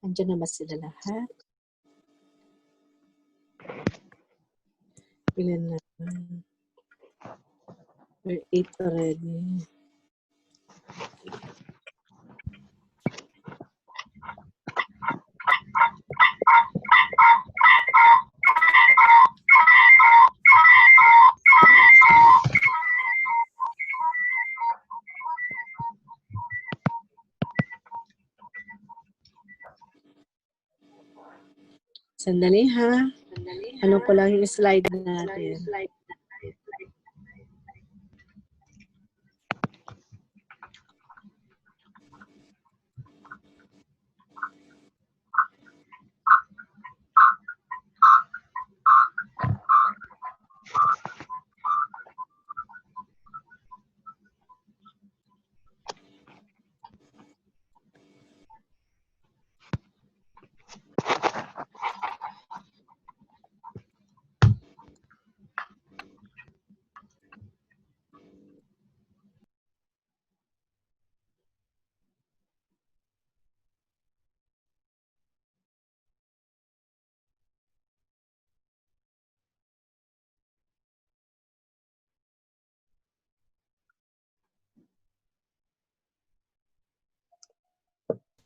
Andiyan naman sila lahat. Ilan na? We're 8 already. Sandali ha. Ano ko lang yung slide natin.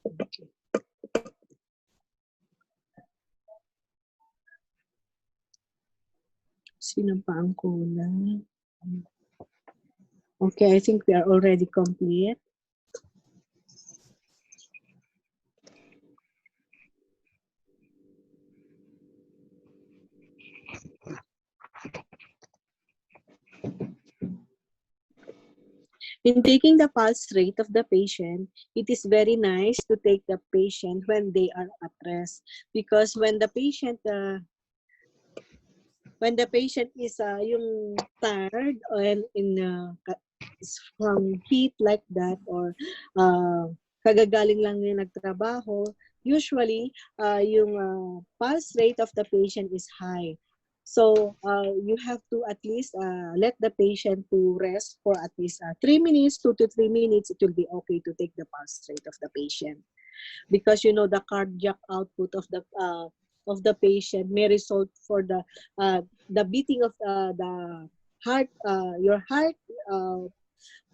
Okay. Sino pa ang kulang? Okay, I think we are already complete. In taking the pulse rate of the patient, it is very nice to take the patient when they are at rest, because when the patient is yung tired and from heat like that, or kagagaling lang yung nagtrabaho, usually yung pulse rate of the patient is high. So you have to at least let the patient to rest for at least 3 minutes, 2 to 3 minutes. It will be okay to take the pulse rate of the patient, because you know the cardiac output of the patient may result for the beating of the heart, your heart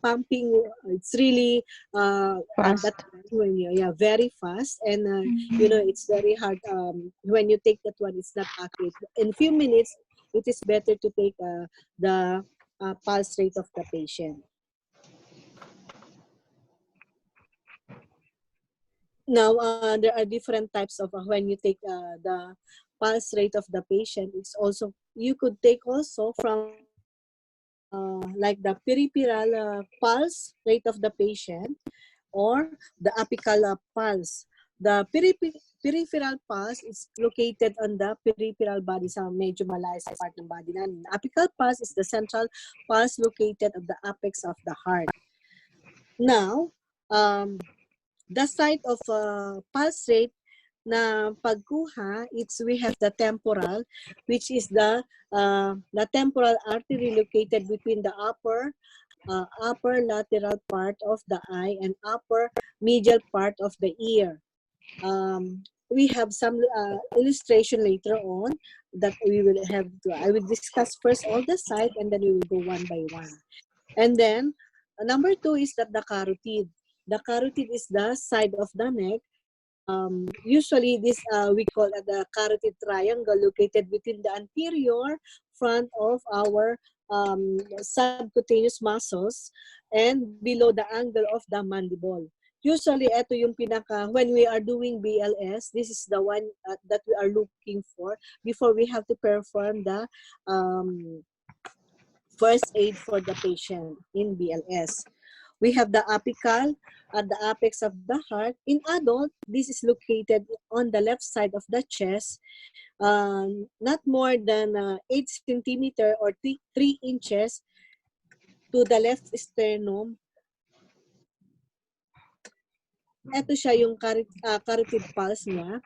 pumping. It's really at that time when you're very fast, and you know, it's very hard when you take that one, it's not accurate. In few minutes it is better to take the pulse rate of the patient. Now there are different types of when you take the pulse rate of the patient. It's also, you could take also from like the peripheral pulse rate of the patient, or the apical pulse. The peripheral pulse is located on the peripheral body, sa medyo malayo sa part ng body natin. Apical pulse is the central pulse located at the apex of the heart. Now, the site of pulse rate na pagkuha, we have the temporal, which is the temporal artery located between the upper lateral part of the eye and upper medial part of the ear. We have some illustration later on that we will have I will discuss first all the site, and then we will go one by one. And then number 2 is that the carotid. The carotid is the side of the neck. Usually this we call the carotid triangle, located between the anterior front of our subcutaneous muscles and below the angle of the mandible. Usually, ito yung when we are doing BLS, this is the one that we are looking for before we have to perform the first aid for the patient in BLS. We have the apical at the apex of the heart. In adult, this is located on the left side of the chest, not more than 8 centimeter or 3 inches to the left sternum. Ito siya yung carotid pulse niya.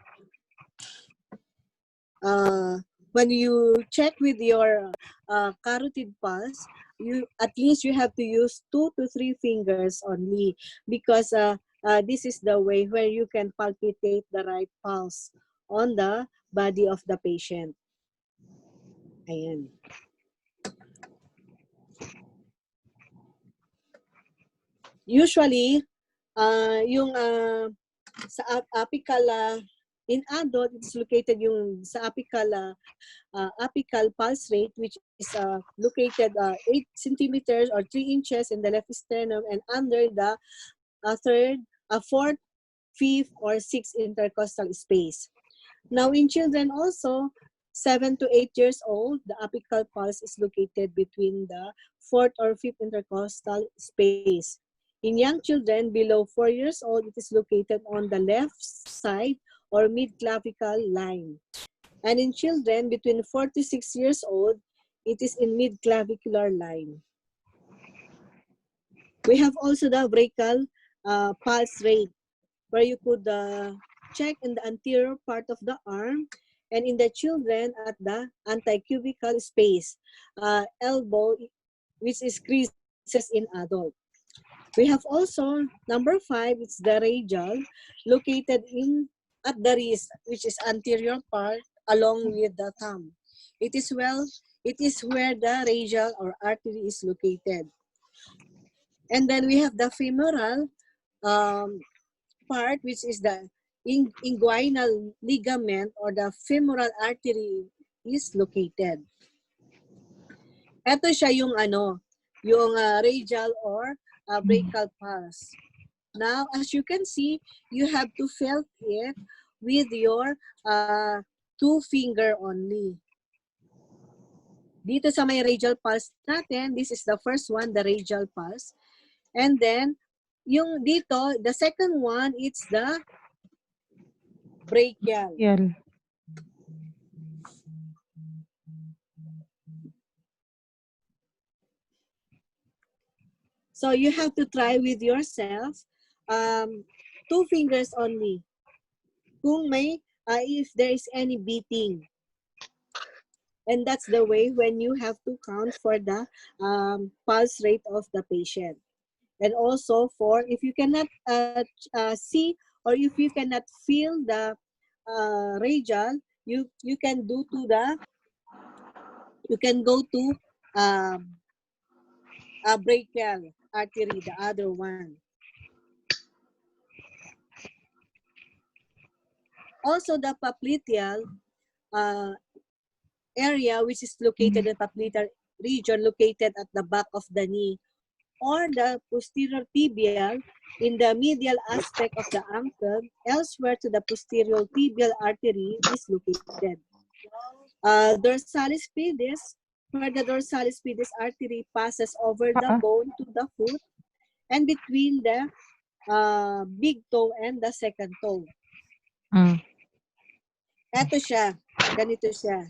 When you check with your carotid pulse, at least you have to use 2 to 3 fingers only, because this is the way where you can palpitate the right pulse on the body of the patient. Ayan. Usually, yung sa apical, in adult, it's located yung sa apical pulse rate, which is located 8 centimeters or 3 inches in the left sternum and under the third, fourth, fifth, or sixth intercostal space. Now, in children also, 7 to 8 years old, the apical pulse is located between the fourth or fifth intercostal space. In young children below 4 years old, it is located on the left side or mid-clavicle line. And in children between 4 to 6 years old, it is in mid-clavicular line. We have also the brachial pulse rate, where you could check in the anterior part of the arm, and in the children at the anticubical space, elbow, which is creases in adult. We have also number 5, it's the radial, located at the wrist, which is anterior part along with the thumb. It is where the radial or artery is located. And then we have the femoral part, which is the inguinal ligament or the femoral artery is located. Ito siya yung radial or brachial pulse. Now, as you can see, you have to feel it with your 2 finger only. Dito sa may radial pulse natin, this is the first one, the radial pulse. And then, yung dito, the second one, it's the brachial. Yeah. So you have to try with yourself, 2 fingers only. Kung may, if there is any beating. And that's the way when you have to count for the pulse rate of the patient. And also for, if you cannot see or if you cannot feel the radial, you can go to brachial artery, the other one. Also, the popliteal area, which is located in the popliteal region, located at the back of the knee, or the posterior tibial in the medial aspect of the ankle, elsewhere to the posterior tibial artery is located. Dorsalis pedis, where the dorsalis pedis artery passes over the bone to the foot and between the big toe and the second toe. Eto siya. Ganito siya.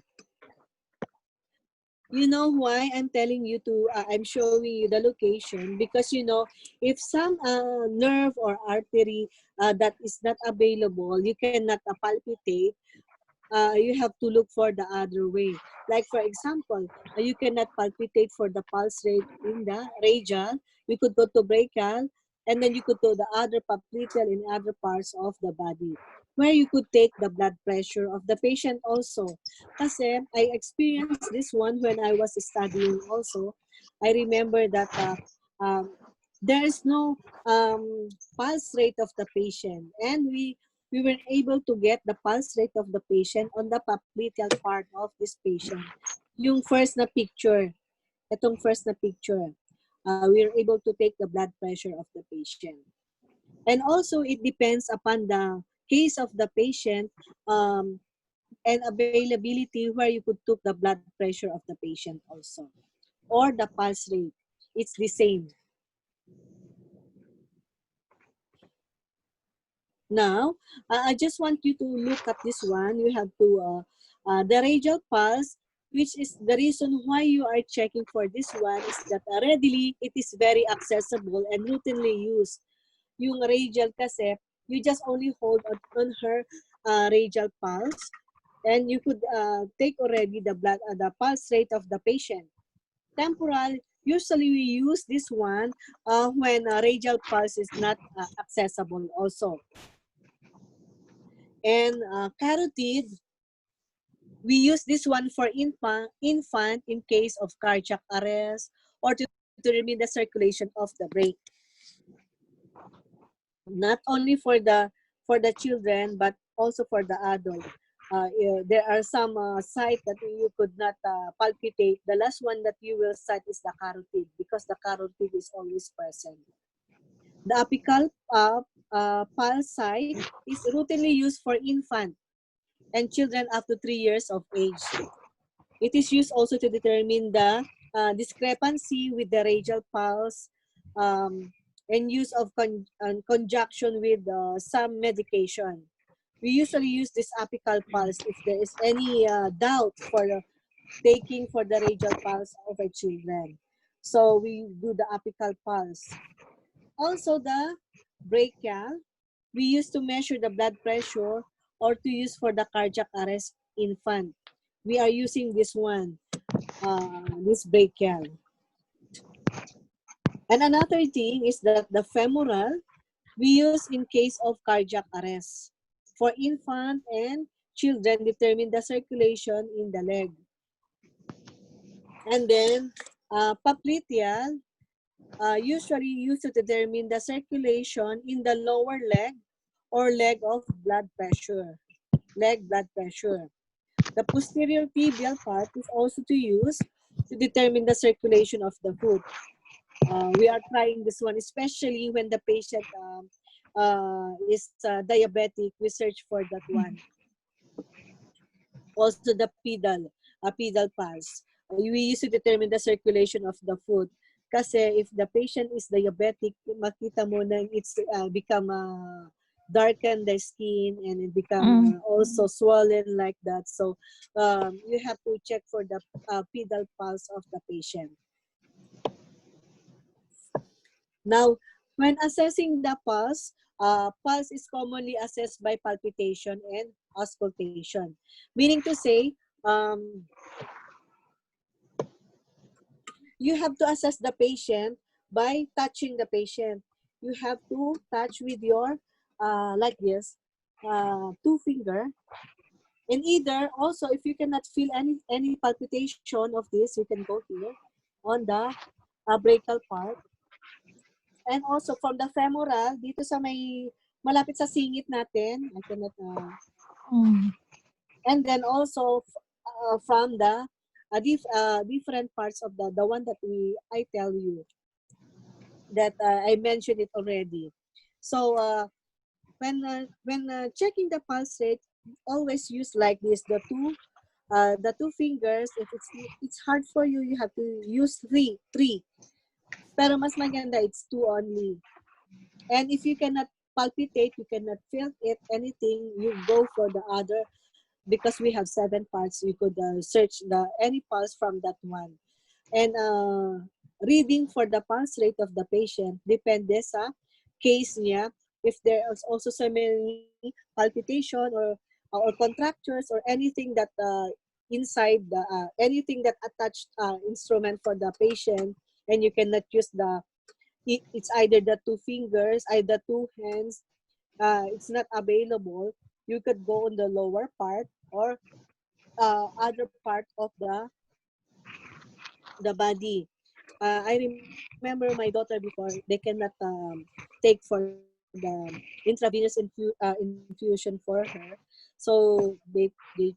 You know why I'm telling you to, I'm showing you the location? Because, you know, if some nerve or artery that is not available, you cannot palpitate, you have to look for the other way. Like, for example, you cannot palpitate for the pulse rate in the radial. We could go to brachial, and then you could go to the other popliteal in other parts of the body, where you could take the blood pressure of the patient also. Kasi I experienced this one when I was studying also. I remember that there is no pulse rate of the patient, and we were able to get the pulse rate of the patient on the popliteal part of this patient. Yung first na picture, itong first na picture, we were able to take the blood pressure of the patient. And also, it depends upon the case of the patient and availability where you could take the blood pressure of the patient also. Or the pulse rate. It's the same. Now, I just want you to look at this one. You have to, the radial pulse, which is the reason why you are checking for this one is that readily, it is very accessible and routinely used. Yung radial kasi, you just only hold on her radial pulse and you could take already the pulse rate of the patient. Temporal, usually we use this one when radial pulse is not accessible also. And carotid, we use this one for infant in case of cardiac arrest or to determine the circulation of the brain. Not only for the children but also for the adult. There are some sites that you could not palpitate. The last one that you will sight is the carotid because the carotid is always present. The apical pulse site is routinely used for infant and children up to 3 years of age. It is used also to determine the discrepancy with the radial pulse and use of conjunction with some medication. We usually use this apical pulse if there is any doubt for taking for the radial pulse of a children. So we do the apical pulse. Also the brachial, we use to measure the blood pressure or to use for the cardiac arrest infant. We are using this one, this brachial. And another thing is that the femoral, we use in case of cardiac arrest. For infant and children, determine the circulation in the leg. And then popliteal, usually used to determine the circulation in the lower leg or leg of blood pressure, leg blood pressure. The posterior tibial part is also to use to determine the circulation of the foot. We are trying this one, especially when the patient is diabetic. We search for that one. Also the pedal pulse. We use to determine the circulation of the foot. Kasi if the patient is diabetic, makita mo na it's become darken the skin and it become also swollen like that. So you have to check for the pedal pulse of the patient. Now, when assessing the pulse, pulse is commonly assessed by palpitation and auscultation. Meaning to say, you have to assess the patient by touching the patient. You have to touch with your, like this, 2 finger. And either, also, if you cannot feel any palpitation of this, you can go here on the brachial part. And also from the femoral, dito sa may, malapit sa singit natin, I cannot, and then also from the different parts of the one that I tell you, that I mentioned it already. So when checking the pulse rate, always use like this, the two fingers. If it's hard for you, you have to use three. Pero mas maganda, it's 2 only. And if you cannot palpitate, you cannot feel it, anything, you go for the other, because we have 7 parts. You could search any pulse from that one. And reading for the pulse rate of the patient, depende sa case niya. If there is also so many palpitation or contractures or anything that inside the anything that attached instrument for the patient, and you cannot use it's either the 2 fingers, either 2 hands, it's not available, you could go on the lower part or other part of the body. I remember my daughter before, they cannot take for the intravenous infusion for her. So they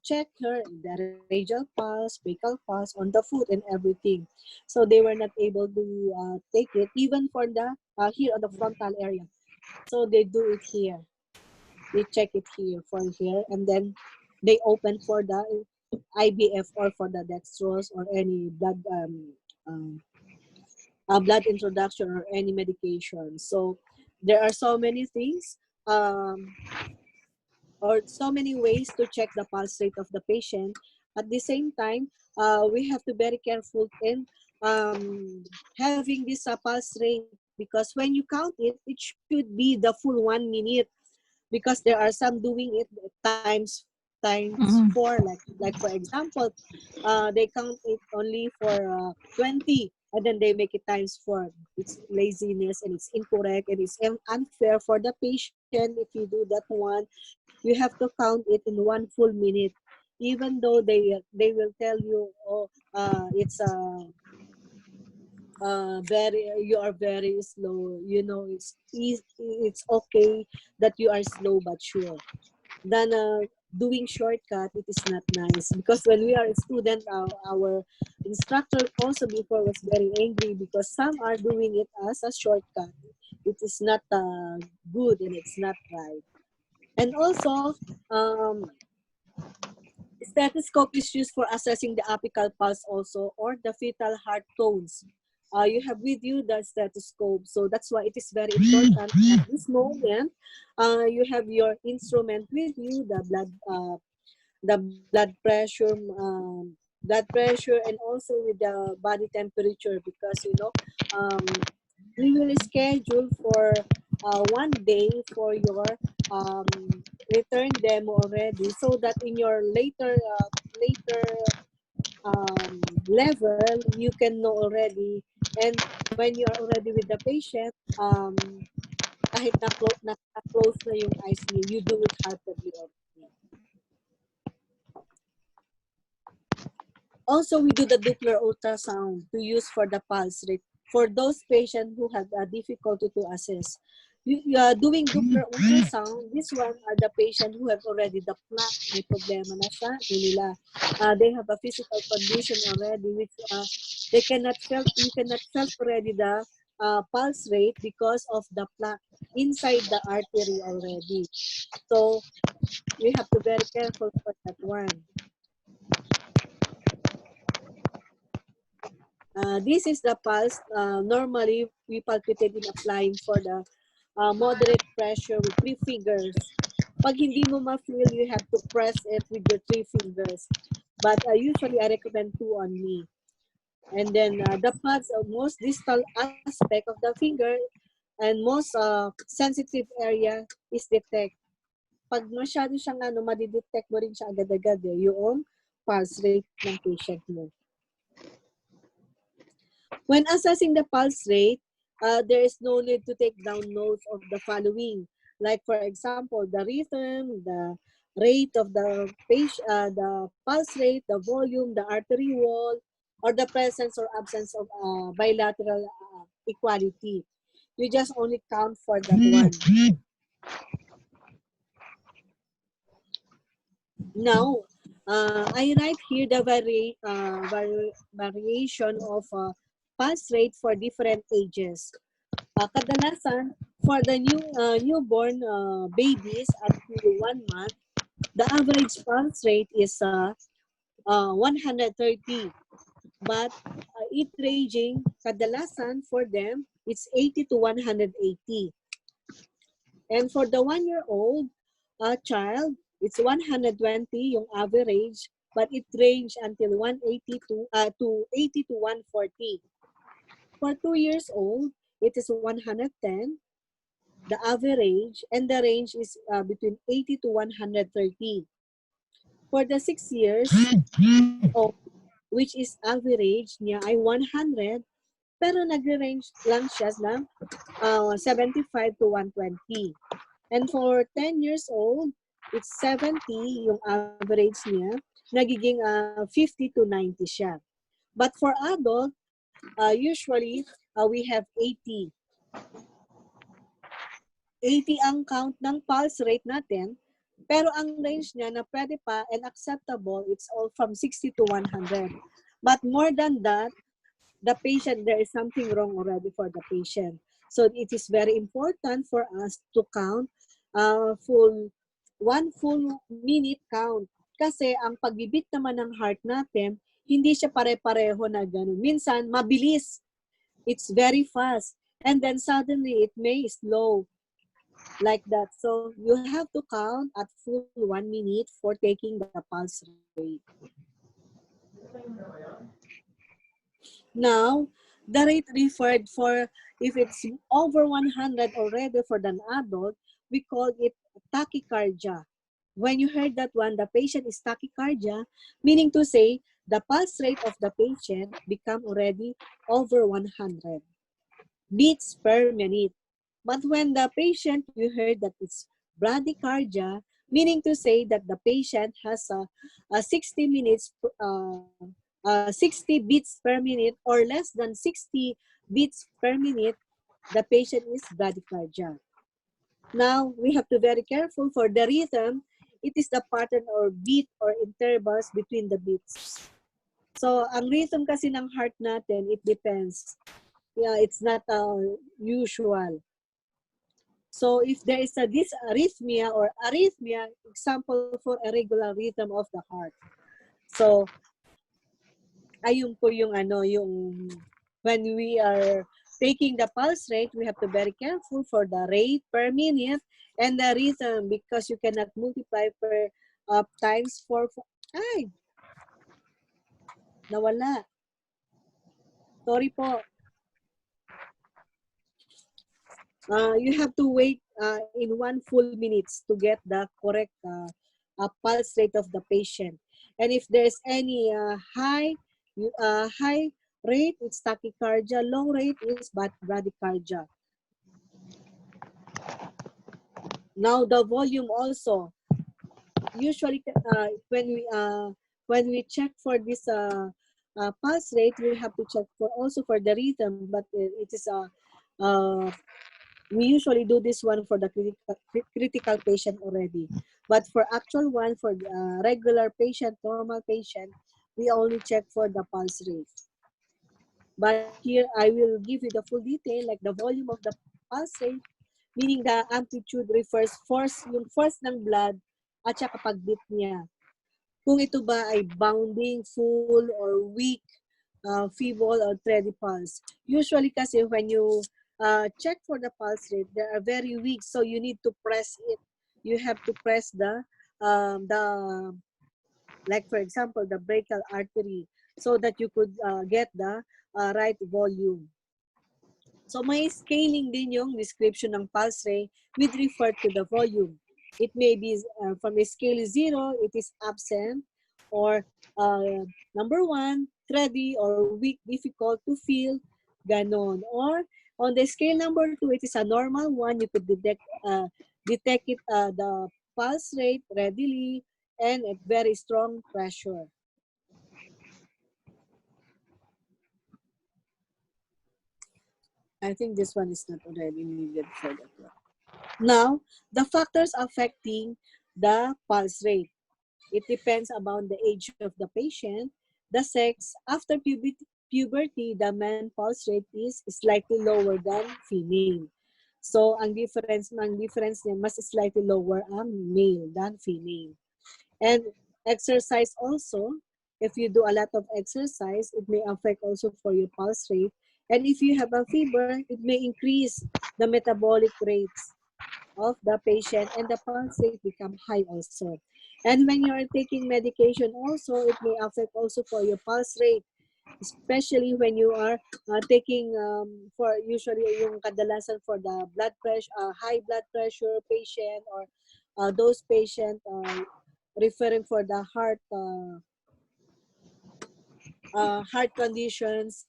check her, the radial pulse, brachial pulse on the foot and everything. So they were not able to take it, even for the here on the frontal area. So they do it here. They check it here for here, and then they open for the IBF or for the dextrose or any blood introduction or any medication. So there are so many things or so many ways to check the pulse rate of the patient. At the same time, we have to be very careful in having this pulse rate, because when you count it, it should be the full 1 minute, because there are some doing it times 4, like for example, they count it only for 20. and then they make it times 4. It's laziness and it's incorrect and it's unfair for the patient if you do that one. You have to count it in 1 full minute, even though they will tell you, oh, it's very, you are very slow. You know, it's okay that you are slow but sure. Than doing shortcut, it is not nice, because when we are a student, our instructor also before was very angry because some are doing it as a shortcut. It is not good and it's not right. And also, um, stethoscope is used for assessing the apical pulse also, or the fetal heart tones. You have with you the stethoscope, so that's why it is very important. At this moment, you have your instrument with you, the blood pressure, and also with the body temperature, because we will schedule for 1 day for your return demo already, so that in your level you can know already, and when you are already with the patient, kahit na-close na yung eyes niyo, you do it heartedly already. Also, we do the Doppler ultrasound to use for the pulse rate for those patients who have a difficulty to assess. You are doing Doppler ultrasound, this one are the patients who have already the plaque, may problema na sa nila. They have a physical condition already, which you cannot felt already the pulse rate because of the plaque inside the artery already. So we have to be very careful for that one. This is the pulse. Normally, we palpitate in applying for the moderate pressure with 3 fingers. Pag hindi mo ma-feel, you have to press it with your 3 fingers. But usually, I recommend 2 on me. And then the pulse, most distal aspect of the finger and most sensitive area is detect. Pag masyado siyang madidetect mo rin siya agad-agad yung pulse rate ng patient mo. When assessing the pulse rate, there is no need to take down notes of the following. Like, for example, the rhythm, the rate of the pulse rate, the volume, the artery wall, or the presence or absence of bilateral equality. You just only count for that one. Now, I write here the variation of pulse rate for different ages. Kadalasan, for the newborn babies up to 1 month, the average pulse rate is 130. But it ranging, kadalasan for them, it's 80 to 180. And for the 1-year-old child, it's 120 yung average, but it range until 180 to 80 to 140. For 2 years old, it is 110, the average, and the range is between 80 to 130. For the 6 years old, which is average niya ay 100, pero nag-range lang siya ng 75 to 120. And for 10 years old, it's 70 yung average niya, nagiging 50 to 90 siya. But for adult, usually, we have 80. 80 ang count ng pulse rate natin, pero ang range niya na pwede pa and acceptable, it's all from 60 to 100. But more than that, the patient, there is something wrong already for the patient. So it is very important for us to count 1 full minute count. Kasi ang pagbibit naman ng heart natin, hindi siya pare-pareho na ganun. Minsan, mabilis. It's very fast. And then suddenly, it may slow. Like that. So you have to count at full 1 minute for taking the pulse rate. Now, the rate referred for, if it's over 100 already for an adult, we call it tachycardia. When you heard that one, the patient is tachycardia, meaning to say the pulse rate of the patient become already over 100 beats per minute. But when the patient, you heard that it's bradycardia, meaning to say that the patient has a 60 minutes, 60 beats per minute or less than 60 beats per minute, the patient is bradycardia. Now, we have to be very careful for the rhythm. It is the pattern or beat or intervals between the beats. So, ang rhythm kasi ng heart natin, it depends. Yeah, it's not usual. So, if there is a dysarrhythmia or arrhythmia, example for irregular rhythm of the heart. So, ayun po yung when we are taking the pulse rate, we have to be very careful for the rate per minute and the rhythm because you cannot multiply per times 4. Ay! Nawala. Sorry po. You have to wait in 1 full minutes to get the correct pulse rate of the patient. And if there's any high rate, it's tachycardia. Low rate is bradycardia. Now the volume also. Usually, when we check for this pulse rate, we have to check for also for the rhythm, but it is we usually do this one for the critical patient already. But for actual one, for regular patient, normal patient, we only check for the pulse rate. But here, I will give you the full detail, like the volume of the pulse rate, meaning the amplitude refers yung force ng blood at saka pagbeat niya. Kung ito ba ay bounding, full, or weak, feeble, or steady pulse. Usually kasi when you check for the pulse rate, they are very weak, so you need to press it. You have to press like for example, the brachial artery, so that you could get the right volume. So may scaling din yung description ng pulse rate with regard to the volume. It may be from a scale 0, it is absent, or number 1, steady or weak, difficult to feel, ganon. Or on the scale number 2, it is a normal one. You could detect it, the pulse rate readily and at very strong pressure. I think this one is not already needed for that one. Now, the factors affecting the pulse rate. It depends about the age of the patient, the sex. After puberty, the man pulse rate is slightly lower than female. So, ang difference niya, mas slightly lower ang male than female. And exercise also, if you do a lot of exercise, it may affect also for your pulse rate. And if you have a fever, it may increase the metabolic rates of the patient and the pulse rate become high also. And when you are taking medication also, it may affect also for your pulse rate, especially when you are taking for usually yung kadalasan for the blood pressure, high blood pressure patient, or those patient referring for the heart conditions,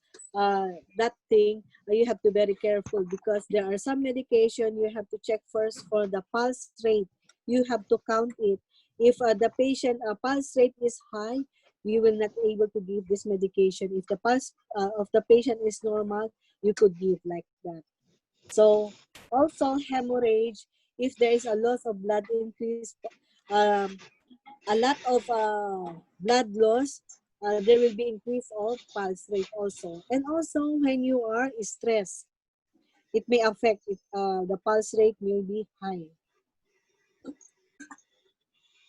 that thing, you have to be very careful because there are some medication you have to check first for the pulse rate. You have to count it. If the patient pulse rate is high, you will not able to give this medication. If the pulse of the patient is normal, you could give like that. So also hemorrhage, if there is a loss of blood increase, a lot of blood loss, there will be increase of pulse rate also. And also when you are stressed, it may affect it, the pulse rate may be high.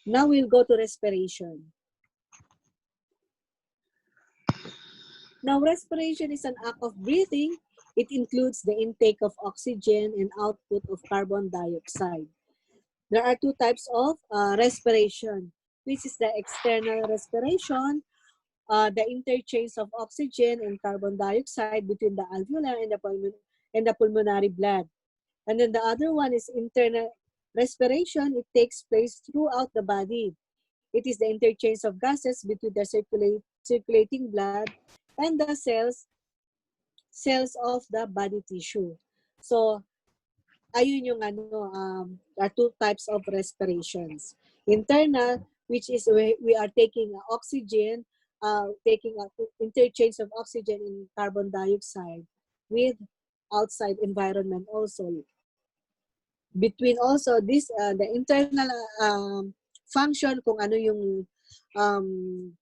Now we'll go to respiration. Now respiration is an act of breathing. It includes the intake of oxygen and output of carbon dioxide. There are two types of respiration, which is the external respiration, the interchange of oxygen and carbon dioxide between the alveolar and the pulmonary blood. And then the other one is internal respiration. It takes place throughout the body. It is the interchange of gases between the circulating blood, and the cells of the body tissue. So, ayun yung are two types of respirations. Internal, which is we are taking oxygen, taking interchange of oxygen and carbon dioxide with outside environment also. Between also this, the internal function, kung ano yung um,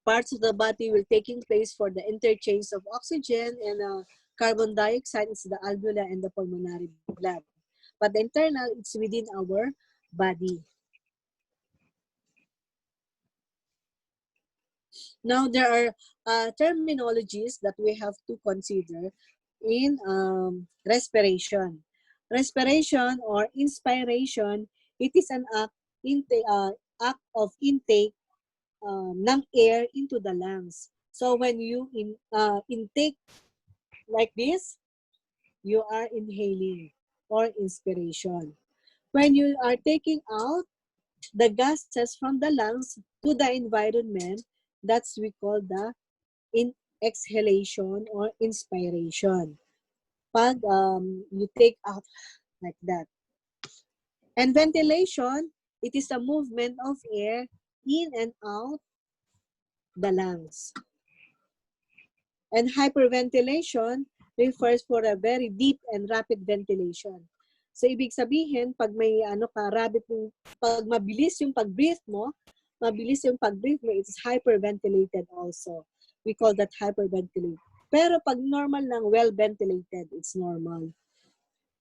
parts of the body will taking place for the interchange of oxygen and carbon dioxide is the alveoli and the pulmonary blood. But the internal, it's within our body. Now, there are terminologies that we have to consider in respiration. Respiration or inspiration, it is an act of intake ng air into the lungs. So when you intake like this, you are inhaling or inspiration. When you are taking out the gases from the lungs to the environment, that's we call the exhalation or inspiration. Pag you take out like that. And ventilation, it is a movement of air in and out the lungs. And hyperventilation refers for a very deep and rapid ventilation. So, ibig sabihin, pag may pag mabilis yung pag-breathe mo, it's hyperventilated also. We call that hyperventilate. Pero pag normal lang, well-ventilated, it's normal.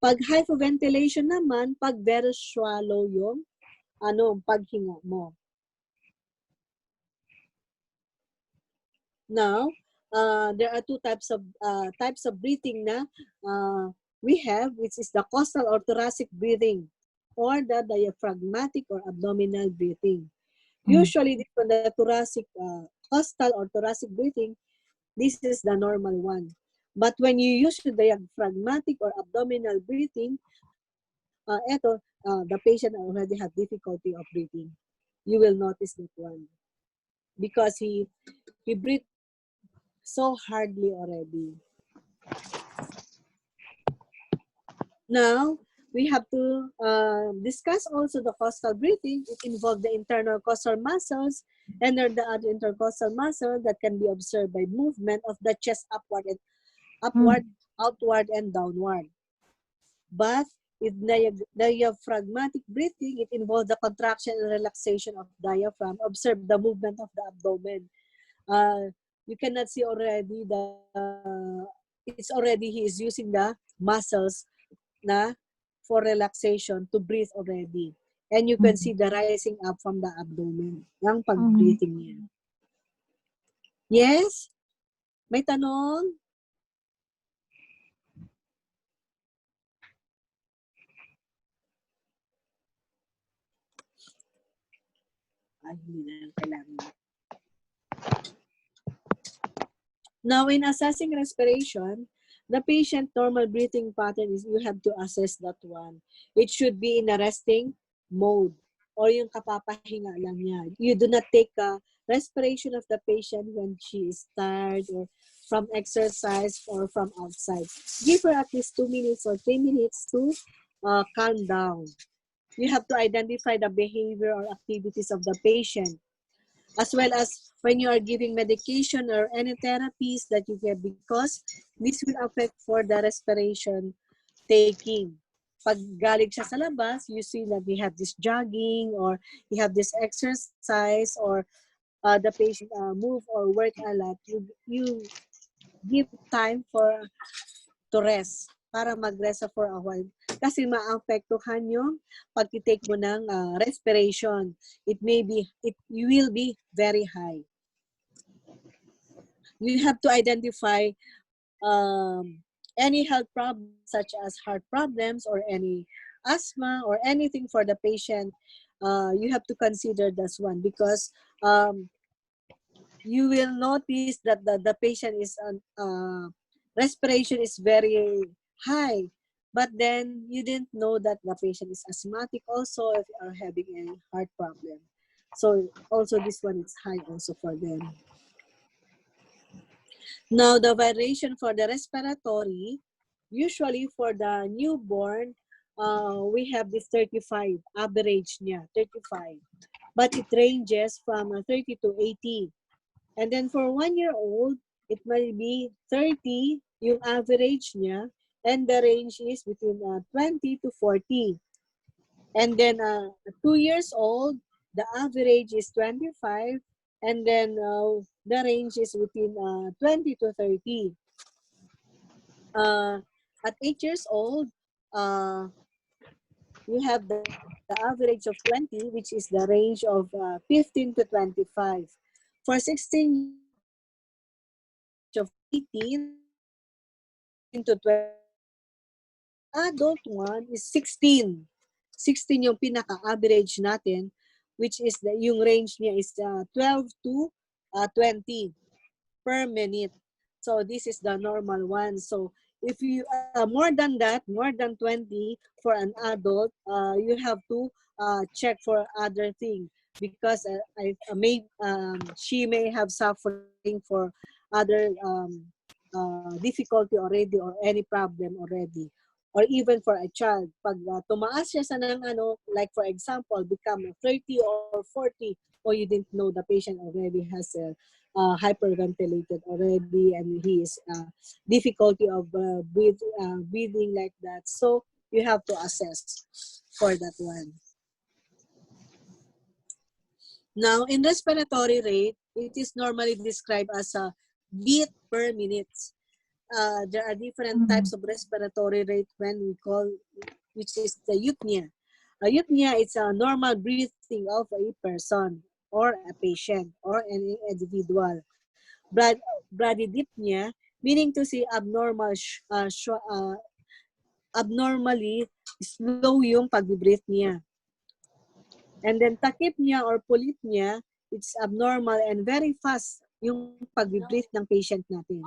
Pag hypoventilation naman, pag very shallow yung paghinga mo. Now, there are two types of breathing na we have, which is the costal or thoracic breathing or the diaphragmatic or abdominal breathing. Usually, the thoracic, costal or thoracic breathing, this is the normal one. But when you use the diaphragmatic or abdominal breathing, the patient already have difficulty of breathing. You will notice that one because he breathes so hardly already. Now, we have to discuss also the costal breathing. It involves the internal costal muscles and the other intercostal muscle that can be observed by movement of the chest upward, outward, and downward. But with diaphragmatic breathing, it involves the contraction and relaxation of diaphragm. Observe the movement of the abdomen. You cannot see already he is using the muscles na for relaxation to breathe already. And you can see the rising up from the abdomen. Yung pag-breathing niya. Yes? May tanong? Ay, hindi na kailangan. Now, in assessing respiration, the patient normal breathing pattern is you have to assess that one. It should be in a resting mode or yung kapapahinga lang niya. You do not take a respiration of the patient when she is tired or from exercise or from outside. Give her at least 2 minutes or 3 minutes to calm down. You have to identify the behavior or activities of the patient, as well as when you are giving medication or any therapies that you get, because this will affect for the respiration taking. Pag galing siya sa labas, you see that we have this jogging or you have this exercise or the patient move or work a lot, you give time to rest para mag-rest for a while. Kasi maapektuhan yung pag-take mo ng respiration. You will be very high. You have to identify any health problems such as heart problems or any asthma or anything for the patient. You have to consider this one because you will notice that the patient is respiration is very high, but then you didn't know that the patient is asthmatic also if you are having a heart problem. So also this one is high also for them. Now the variation for the respiratory, usually for the newborn, we have this 35, average niya, 35. But it ranges from 30 to 80. And then for 1-year-old, it might be 30, yung average niya, and the range is between 20 to 40. And then 2 years old, the average is 25, and then the range is between 20 to 30. At 8 years old, uh, you have the average of 20, which is the range of 15 to 25. For 16 years old, you have the average of 18 to 25. And the adult one is 16. 16 yung pinaka-average natin, which is yung range niya is 12 to 20 per minute. So this is the normal one. So if you more than that, more than 20 for an adult, you have to check for other thing, because she may have suffering for other difficulty already or any problem already. Or even for a child, pag tumaas siya sa ng like for example, become 30 or 40, or you didn't know the patient already has a hyperventilated already, and he is difficulty of breathing like that. So you have to assess for that one. Now, in respiratory rate, it is normally described as a beat per minute. There are different types of respiratory rate when we call, which is the eupnea. Eupnea is a normal breathing of a person or a patient or any individual. Bradydypnea, meaning to say abnormally slow yung pag-breathe niya. And then tachypnea or polypnea, it's abnormal and very fast yung pag-breathe ng patient natin.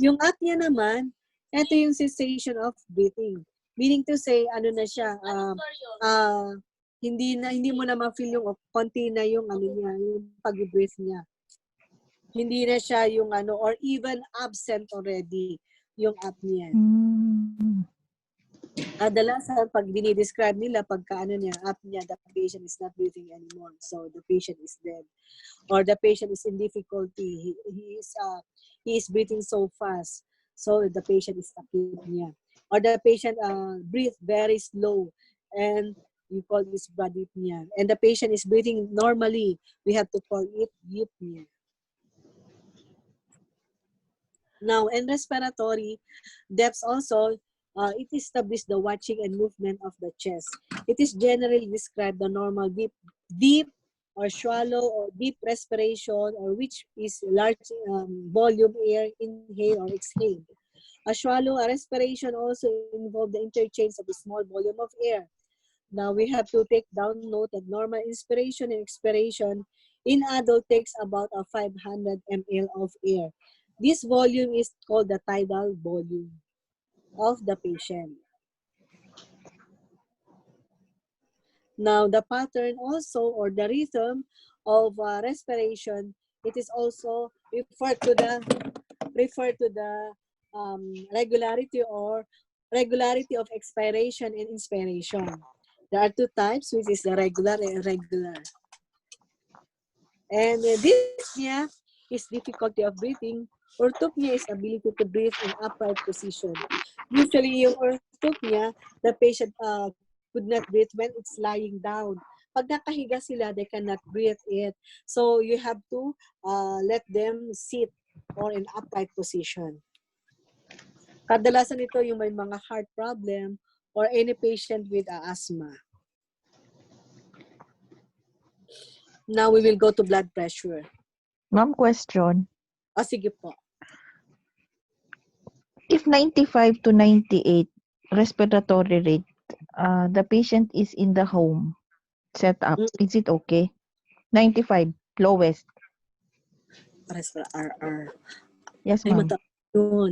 Yung apnea naman, ito yung cessation of breathing. Meaning to say, ano na siya, hindi mo na ma-feel yung konti na yung niya, yung pag-breathe niya. Hindi na siya yung or even absent already yung apnea. Kadalasan pag dinidescribe nila pagka niya, apnea, the patient is not breathing anymore. So the patient is dead. Or the patient is in difficulty. He is breathing so fast. So the patient is tachypnea. Or the patient breathe very slow, and you call this bradypnea. And the patient is breathing normally. We have to call it eupnea. Now, in respiratory depths also, it establishes the watching and movement of the chest. It is generally described the normal deep or shallow or deep respiration, or which is large volume air, inhale or exhale. A shallow respiration also involves the interchange of a small volume of air. Now, we have to take down note that normal inspiration and expiration in adult takes about 500 ml of air. This volume is called the tidal volume of the patient. Now, the pattern also, or the rhythm of respiration, it is also referred to the regularity of expiration and inspiration. There are two types, which is the regular and irregular. And dyspnea is difficulty of breathing. Orthopnea is ability to breathe in upright position. Usually, yung orthopnea, the patient could not breathe when it's lying down. Pag nakahiga sila, they cannot breathe it. So you have to let them sit or in upright position. Kadalasan ito yung may mga heart problem or any patient with asthma. Now we will go to blood pressure. Ma'am, question. Sige po. If 95 to 98 respiratory rate, the patient is in the home setup, is it okay? 95, lowest. Pares para RR. Yes, Ay, ma'am.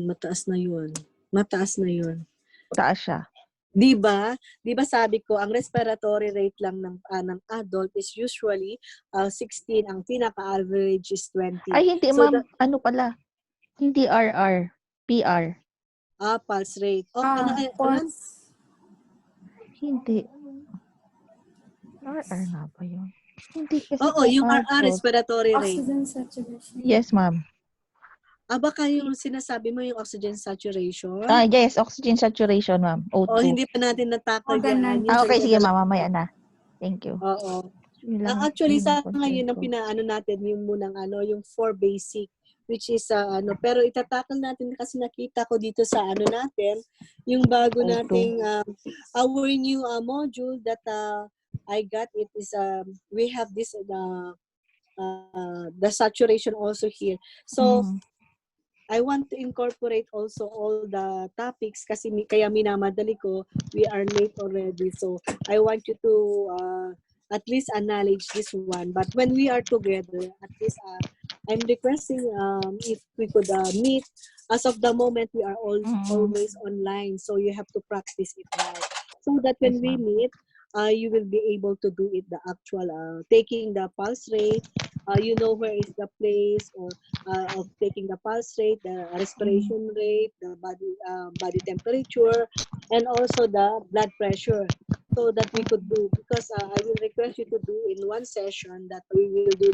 mataas na yun. Mataas na yun. Taas siya. Di ba? Di ba sabi ko, ang respiratory rate lang ng adult is usually 16, ang pinaka-average is 20. Ay, hindi, So, ma'am. Ano pala? Hindi RR. PR. pulse rate. Ano, Pulse. Hindi. RR nga ba yun? Hindi kasi Oo, kung yung RR, adult. respiratory rate. Oxygen saturation. Yes, ma'am. Baka yung sinasabi mo yung oxygen saturation? Yes, oxygen saturation, ma'am. O, O2. hindi pa natin natakal Ganun. yan. Yung Okay, sige, sa ma'am. Mamaya na. Thank you. Oo. Yun Actually, lang sa concern ngayon, ang ko. pinaano natin yung munang yung 4 basic, which is pero itatakal natin kasi nakita ko dito sa natin, yung bago O2. nating our new module that I got, it is we have this the saturation also here. So I want to incorporate also all the topics kasi kaya minamadali ko, we are late already. So I want you to at least acknowledge this one. But when we are together, at least I'm requesting if we could meet. As of the moment, we are always online. So you have to practice it right. So that when we meet, you will be able to do it the actual, taking the pulse rate, you know where is the place or of taking the pulse rate, the respiration rate, the body temperature, and also the blood pressure, so that we could do, because I will request you to do in one session that we will do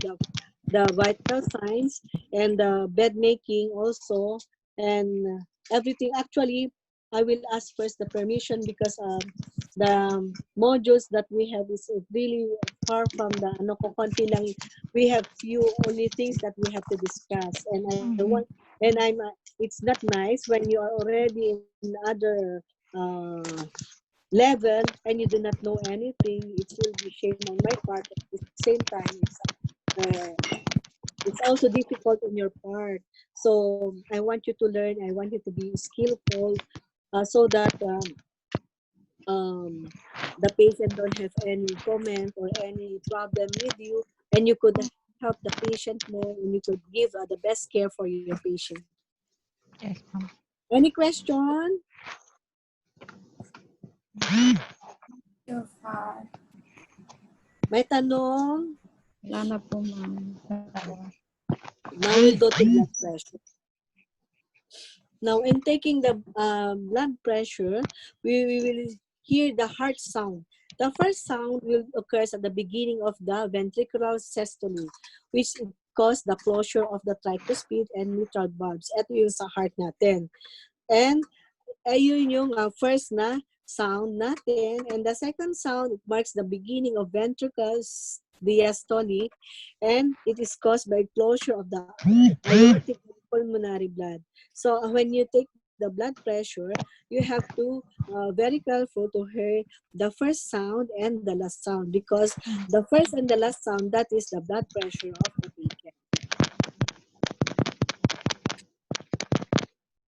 the vital signs and the bed making also, and everything. Actually, I will ask first the permission because the modules that we have is really far from the konti lang. We have few only things that we have to discuss, and I want, and it's not nice when you are already in other level and you do not know anything. It will be shame on my part. At the same time, it's also difficult on your part. So I want you to learn. I want you to be skillful, so that the patient don't have any comment or any problem with you, and you could help the patient more, and you could give the best care for your patient. Yes, ma'am. Any question? You're far. May tanong? Wala na po, ma'am. Now we'll go to blood pressure. Now, in taking the blood pressure, we will hear the heart sound. The first sound will occur at the beginning of the ventricular systole, which cause the closure of the tricuspid and mitral valves. Ito yung sa heart natin. And ayun yung first na sound natin. And the second sound, it marks the beginning of ventricular diastole, and it is caused by closure of the aortic pulmonary blood. So when you take the blood pressure, you have to very careful to hear the first sound and the last sound, because the first and the last sound, that is the blood pressure of